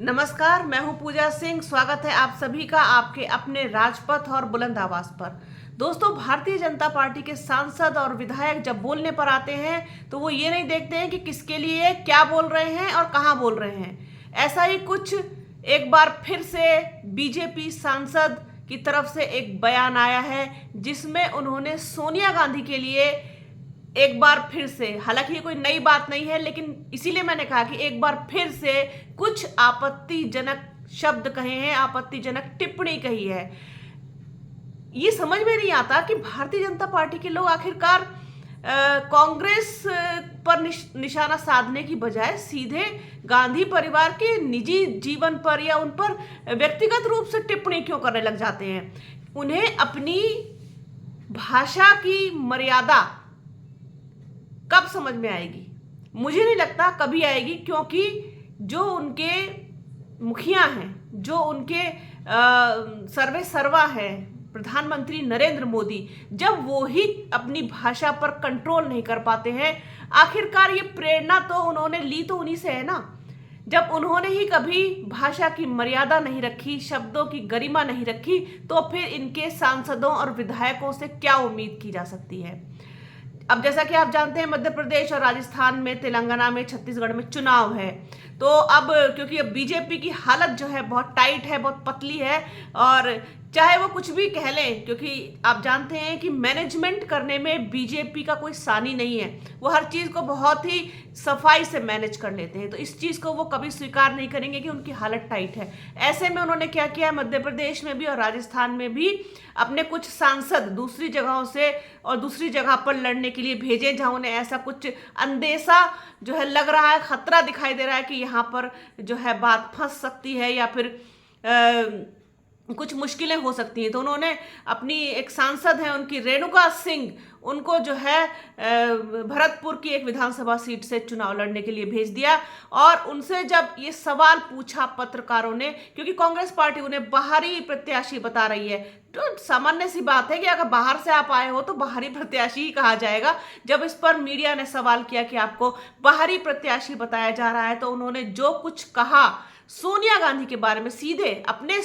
नमस्कार, मैं हूं पूजा सिंह। स्वागत है आप सभी का आपके अपने राजपथ और बुलंद आवाज पर। दोस्तों, भारतीय जनता पार्टी के सांसद और विधायक जब बोलने पर आते हैं तो वो ये नहीं देखते हैं कि किसके लिए क्या बोल रहे हैं और कहां बोल रहे हैं। ऐसा ही कुछ एक बार फिर से बीजेपी सांसद की तरफ से एक बयान आया है जिसमें उन्होंने सोनिया गांधी के लिए एक बार फिर से, हालांकि ये कोई नई बात नहीं है, लेकिन इसीलिए मैंने कहा कि एक बार फिर से कुछ आपत्तिजनक शब्द कहे हैं, आपत्तिजनक टिप्पणी कही है। ये समझ में नहीं आता कि भारतीय जनता पार्टी के लोग आखिरकार कांग्रेस पर निशाना साधने की बजाय सीधे गांधी परिवार के निजी जीवन पर या उन पर व्यक्तिगत रूप से टिप्पणी क्यों करने लग जाते हैं। उन्हें अपनी भाषा की मर्यादा कब समझ में आएगी? मुझे नहीं लगता कभी आएगी, क्योंकि जो उनके मुखिया हैं, जो उनके सर्वे सर्वा है प्रधानमंत्री नरेंद्र मोदी, जब वो ही अपनी भाषा पर कंट्रोल नहीं कर पाते हैं, आखिरकार ये प्रेरणा तो उन्होंने ली तो उन्हीं से है ना। जब उन्होंने ही कभी भाषा की मर्यादा नहीं रखी, शब्दों की गरिमा नहीं रखी, तो फिर इनके सांसदों और विधायकों से क्या उम्मीद की जा सकती है। अब जैसा कि आप जानते हैं, मध्य प्रदेश और राजस्थान में, तेलंगाना में, छत्तीसगढ़ में चुनाव है। तो अब क्योंकि अब बीजेपी की हालत जो है बहुत टाइट है, बहुत पतली है, और चाहे वो कुछ भी कह लें, क्योंकि आप जानते हैं कि मैनेजमेंट करने में बीजेपी का कोई सानी नहीं है। वो हर चीज़ को बहुत ही सफाई से मैनेज कर लेते हैं, तो इस चीज़ को वो कभी स्वीकार नहीं करेंगे कि उनकी हालत टाइट है। ऐसे में उन्होंने क्या किया है, मध्य प्रदेश में भी और राजस्थान में भी अपने कुछ सांसद दूसरी जगहों से और दूसरी जगह पर लड़ने के लिए भेजे, जहां उन्हें ऐसा कुछ अंदेशा जो है लग रहा है, खतरा दिखाई दे रहा है कि यहाँ पर जो है बात फंस सकती है या फिर कुछ मुश्किलें हो सकती हैं। तो उन्होंने अपनी एक सांसद है उनकी रेणुका सिंह, उनको जो है भरतपुर की एक विधानसभा सीट से चुनाव लड़ने के लिए भेज दिया। और उनसे जब ये सवाल पूछा पत्रकारों ने, क्योंकि कांग्रेस पार्टी उन्हें बाहरी प्रत्याशी बता रही है, तो सामान्य सी बात है कि अगर बाहर से आप आए हो तो बाहरी प्रत्याशी ही कहा जाएगा। जब इस पर मीडिया ने सवाल किया कि आपको बाहरी प्रत्याशी बताया जा रहा है, तो उन्होंने जो कुछ कहा सोनिया गांधी के बारे में, सीधे अपने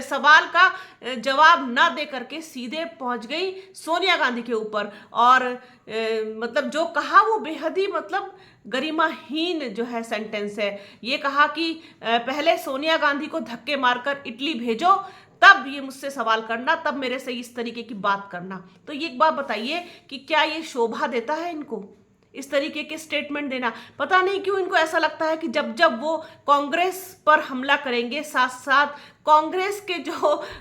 सवाल का जवाब ना दे करके सीधे पहुंच गई सोनिया गांधी के ऊपर। और मतलब जो कहा वो बेहद ही मतलब गरिमाहीन जो है सेंटेंस है। ये कहा कि पहले सोनिया गांधी को धक्के मारकर इटली भेजो, तब ये मुझसे सवाल करना, तब मेरे से इस तरीके की बात करना। तो ये एक बात बताइए कि क्या ये शोभा देता है इनको इस तरीके के स्टेटमेंट देना? पता नहीं क्यों इनको ऐसा लगता है कि जब जब वो कांग्रेस पर हमला करेंगे, साथ साथ कांग्रेस के जो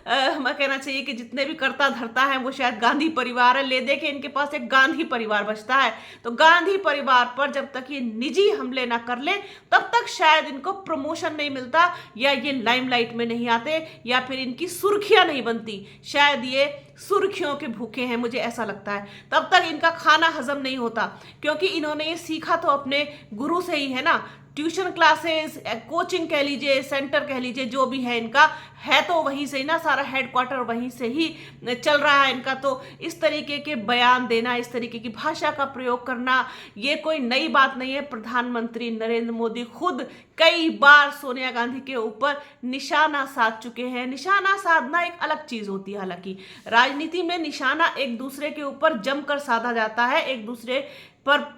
हमें कहना चाहिए कि जितने भी कर्ता धर्ता हैं वो शायद गांधी परिवार है। ले दे के इनके पास एक गांधी परिवार बचता है, तो गांधी परिवार पर जब तक ये निजी हमले ना कर ले तब तक शायद इनको प्रमोशन नहीं मिलता, या ये लाइमलाइट में नहीं आते, या फिर इनकी सुर्खियां नहीं बनती। शायद ये सुर्खियों के भूखे हैं, मुझे ऐसा लगता है। तब तक इनका खाना हजम नहीं होता, क्योंकि इन्होंने ये सीखा तो अपने गुरु से ही है ना। ट्यूशन क्लासेस, कोचिंग कह लीजिए, सेंटर कह लीजिए, जो भी है इनका है तो वहीं से ही ना, सारा हेडक्वार्टर वहीं से ही चल रहा है इनका। तो इस तरीके के बयान देना, इस तरीके की भाषा का प्रयोग करना, ये कोई नई बात नहीं है। प्रधानमंत्री नरेंद्र मोदी खुद कई बार सोनिया गांधी के ऊपर निशाना साध चुके हैं। निशाना साधना एक अलग चीज होती है, हालांकि राजनीति में निशाना एक दूसरे के ऊपर जमकर साधा जाता है, एक दूसरे पर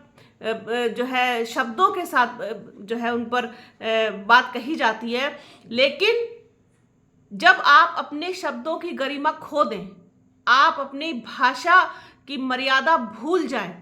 जो है शब्दों के साथ जो है उन पर बात कही जाती है। लेकिन जब आप अपने शब्दों की गरिमा खो दें, आप अपनी भाषा की मर्यादा भूल जाएं,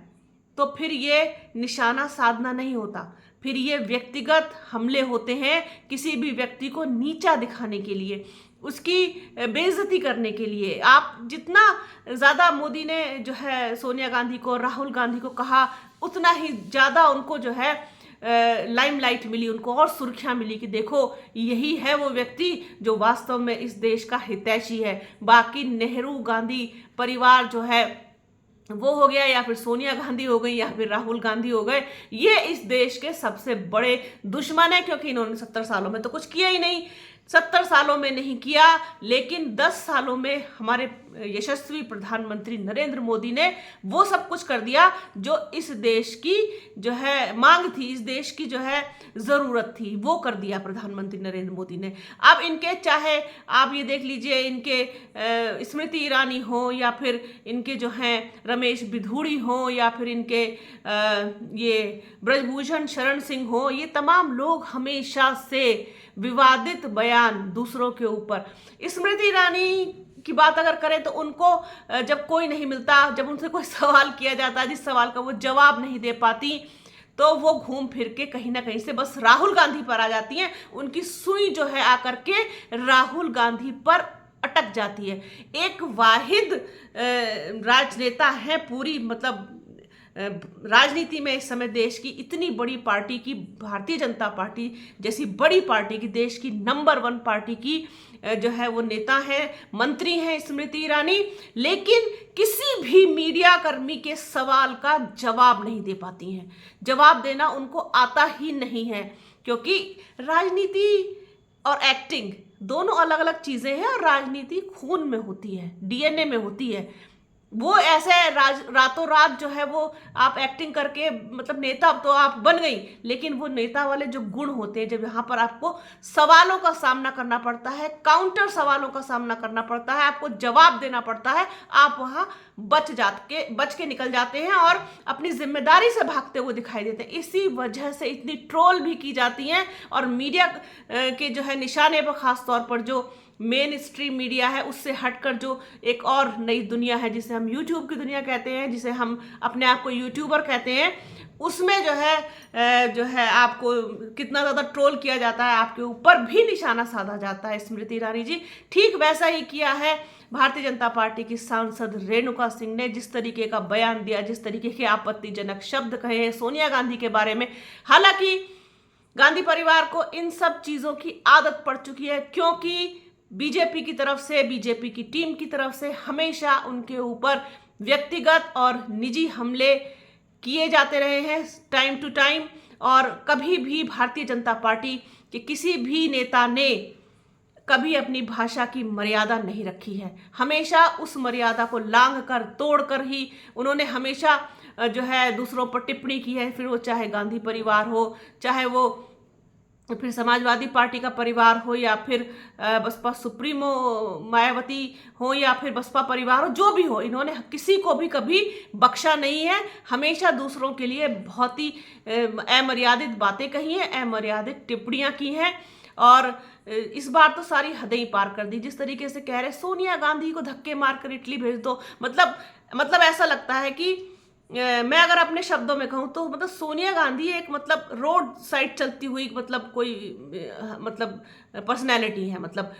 तो फिर ये निशाना साधना नहीं होता, फिर ये व्यक्तिगत हमले होते हैं किसी भी व्यक्ति को नीचा दिखाने के लिए, उसकी बेइज्जती करने के लिए। आप जितना ज़्यादा मोदी ने जो है सोनिया गांधी को, राहुल गांधी को कहा, उतना ही ज़्यादा उनको जो है लाइमलाइट मिली, उनको और सुर्खियां मिली कि देखो यही है वो व्यक्ति जो वास्तव में इस देश का हितैषी है। बाकी नेहरू गांधी परिवार जो है वो हो गया, या फिर सोनिया गांधी हो गई, या फिर राहुल गांधी हो गए, ये इस देश के सबसे बड़े दुश्मन है, क्योंकि इन्होंने 70 सालों में तो कुछ किया ही नहीं। 70 सालों में नहीं किया, लेकिन 10 सालों में हमारे यशस्वी प्रधानमंत्री नरेंद्र मोदी ने वो सब कुछ कर दिया जो इस देश की जो है मांग थी, इस देश की जो है ज़रूरत थी, वो कर दिया प्रधानमंत्री नरेंद्र मोदी ने। अब इनके चाहे आप ये देख लीजिए, इनके स्मृति ईरानी हो या फिर इनके जो हैं रमेश बिधूड़ी हो या फिर इनके ये ब्रजभूषण शरण सिंह हो, ये तमाम लोग हमेशा से विवादित बयान दूसरों के ऊपर। स्मृति ईरानी की बात अगर करें तो उनको जब कोई नहीं मिलता, जब उनसे कोई सवाल किया जाता है जिस सवाल का वो जवाब नहीं दे पाती, तो वो घूम फिर के कहीं ना कहीं से बस राहुल गांधी पर आ जाती हैं। उनकी सुई जो है आकर के राहुल गांधी पर अटक जाती है। एक वाहिद राजनेता है पूरी मतलब राजनीति में इस समय देश की इतनी बड़ी पार्टी की, भारतीय जनता पार्टी जैसी बड़ी पार्टी की, देश की नंबर 1 पार्टी की जो है वो नेता है, मंत्री हैं स्मृति ईरानी, लेकिन किसी भी मीडिया कर्मी के सवाल का जवाब नहीं दे पाती हैं। जवाब देना उनको आता ही नहीं है, क्योंकि राजनीति और एक्टिंग दोनों अलग अलग चीजें हैं और राजनीति खून में होती है, डीएनए में होती है। वो ऐसे रातों रात जो है वो आप एक्टिंग करके मतलब नेता तो आप बन गई, लेकिन वो नेता वाले जो गुण होते हैं, जब यहाँ पर आपको सवालों का सामना करना पड़ता है, काउंटर सवालों का सामना करना पड़ता है, आपको जवाब देना पड़ता है, आप वहाँ बच के निकल जाते हैं और अपनी जिम्मेदारी से भागते हुए दिखाई देते हैं। इसी वजह से इतनी ट्रोल भी की जाती हैं और मीडिया के जो है निशाने पर, खास तौर पर जो मेन स्ट्रीम मीडिया है उससे हटकर जो एक और नई दुनिया है जिसे हम यूट्यूब की दुनिया कहते हैं, जिसे हम अपने आप को यूट्यूबर कहते हैं, उसमें जो है आपको कितना ज़्यादा ट्रोल किया जाता है, आपके ऊपर भी निशाना साधा जाता है। स्मृति ईरानी जी ठीक वैसा ही किया है भारतीय जनता पार्टी की सांसद रेणुका सिंह ने, जिस तरीके का बयान दिया, जिस तरीके के आपत्तिजनक शब्द कहे हैं सोनिया गांधी के बारे में। हालांकि गांधी परिवार को इन सब चीज़ों की आदत पड़ चुकी है, क्योंकि बीजेपी की तरफ से, बीजेपी की टीम की तरफ से हमेशा उनके ऊपर व्यक्तिगत और निजी हमले किए जाते रहे हैं टाइम टू टाइम, और कभी भी भारतीय जनता पार्टी के किसी भी नेता ने कभी अपनी भाषा की मर्यादा नहीं रखी है। हमेशा उस मर्यादा को लांघ कर, तोड़ कर ही उन्होंने हमेशा जो है दूसरों पर टिप्पणी की है, फिर वो चाहे गांधी परिवार हो, चाहे वो फिर समाजवादी पार्टी का परिवार हो, या फिर बसपा सुप्रीमो मायावती हो, या फिर बसपा परिवार हो, जो भी हो, इन्होंने किसी को भी कभी बख्शा नहीं है। हमेशा दूसरों के लिए बहुत ही अमर्यादित बातें कही हैं, अमर्यादित टिप्पणियां की हैं, और इस बार तो सारी हदें ही पार कर दी। जिस तरीके से कह रहे सोनिया गांधी को धक्के मारकर इटली भेज दो, मतलब ऐसा लगता है कि मैं अगर अपने शब्दों में कहूँ तो मतलब सोनिया गांधी एक मतलब रोड साइड चलती हुई मतलब कोई मतलब पर्सनैलिटी है। मतलब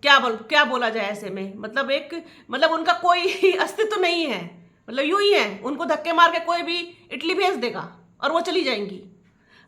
क्या बोला जाए ऐसे में, मतलब उनका कोई अस्तित्व नहीं है। मतलब यूं ही है, उनको धक्के मार के कोई भी इटली भेज देगा और वो चली जाएंगी।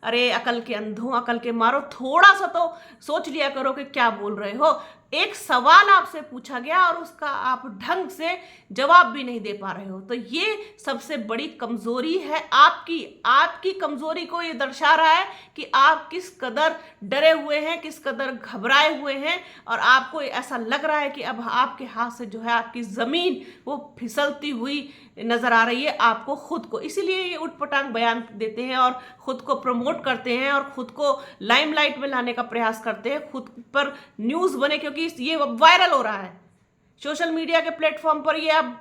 अरे अकल के अंधों, अकल के मारो, थोड़ा सा तो सोच लिया करो कि क्या बोल रहे हो। एक सवाल आपसे पूछा गया और उसका आप ढंग से जवाब भी नहीं दे पा रहे हो, तो ये सबसे बड़ी कमजोरी है आपकी कमजोरी को ये दर्शा रहा है कि आप किस कदर डरे हुए हैं, किस कदर घबराए हुए हैं, और आपको ऐसा लग रहा है कि अब आपके हाथ से जो है आपकी जमीन वो फिसलती हुई नजर आ रही है आपको खुद को। इसीलिए ये उटपटांग बयान देते हैं और खुद को प्रमोट करते हैं और खुद को लाइमलाइट में लाने का प्रयास करते हैं, खुद पर न्यूज़ बने, क्योंकि ये वायरल हो रहा है सोशल मीडिया के प्लेटफॉर्म पर। ये अब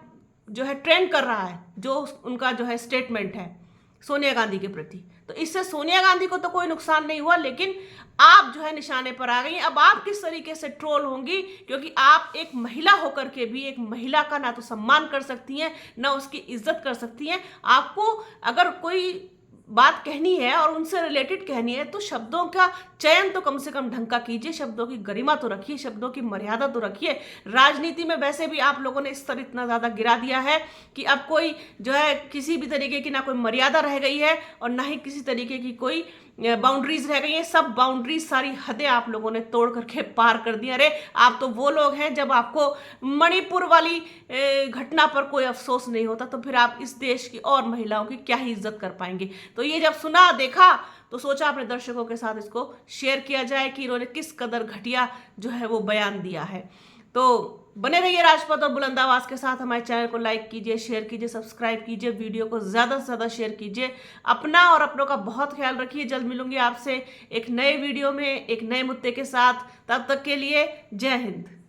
जो है ट्रेंड कर रहा है जो उनका जो है स्टेटमेंट है सोनिया गांधी के प्रति। तो इससे सोनिया गांधी को तो कोई नुकसान नहीं हुआ, लेकिन आप जो है निशाने पर आ गई। अब आप किस तरीके से ट्रोल होंगी, क्योंकि आप एक महिला होकर के भी एक महिला का ना तो सम्मान कर सकती हैं, ना उसकी इज्जत कर सकती हैं। आपको अगर कोई बात कहनी है और उनसे रिलेटेड कहनी है तो शब्दों का चयन तो कम से कम ढंग का कीजिए, शब्दों की गरिमा तो रखिए, शब्दों की मर्यादा तो रखिए। राजनीति में वैसे भी आप लोगों ने स्तर इतना ज़्यादा गिरा दिया है कि अब कोई जो है किसी भी तरीके की ना कोई मर्यादा रह गई है और ना ही किसी तरीके की कोई बाउंड्रीज रह गई है। सब बाउंड्रीज, सारी हदें आप लोगों ने तोड़ करके पार कर दी। अरे आप तो वो लोग हैं, जब आपको मणिपुर वाली घटना पर कोई अफसोस नहीं होता तो फिर आप इस देश की और महिलाओं की क्या ही इज्जत कर पाएंगे। तो ये जब सुना देखा तो सोचा अपने दर्शकों के साथ इसको शेयर किया जाए कि इन्होंने किस कदर घटिया जो है वो बयान दिया है। तो बने रहिए राजपथ और बुलंद आवाज के साथ। हमारे चैनल को लाइक कीजिए, शेयर कीजिए, सब्सक्राइब कीजिए, वीडियो को ज्यादा से ज्यादा शेयर कीजिए। अपना और अपनों का बहुत ख्याल रखिए। जल्द मिलूंगी आपसे एक नए वीडियो में एक नए मुद्दे के साथ। तब तक के लिए जय हिंद।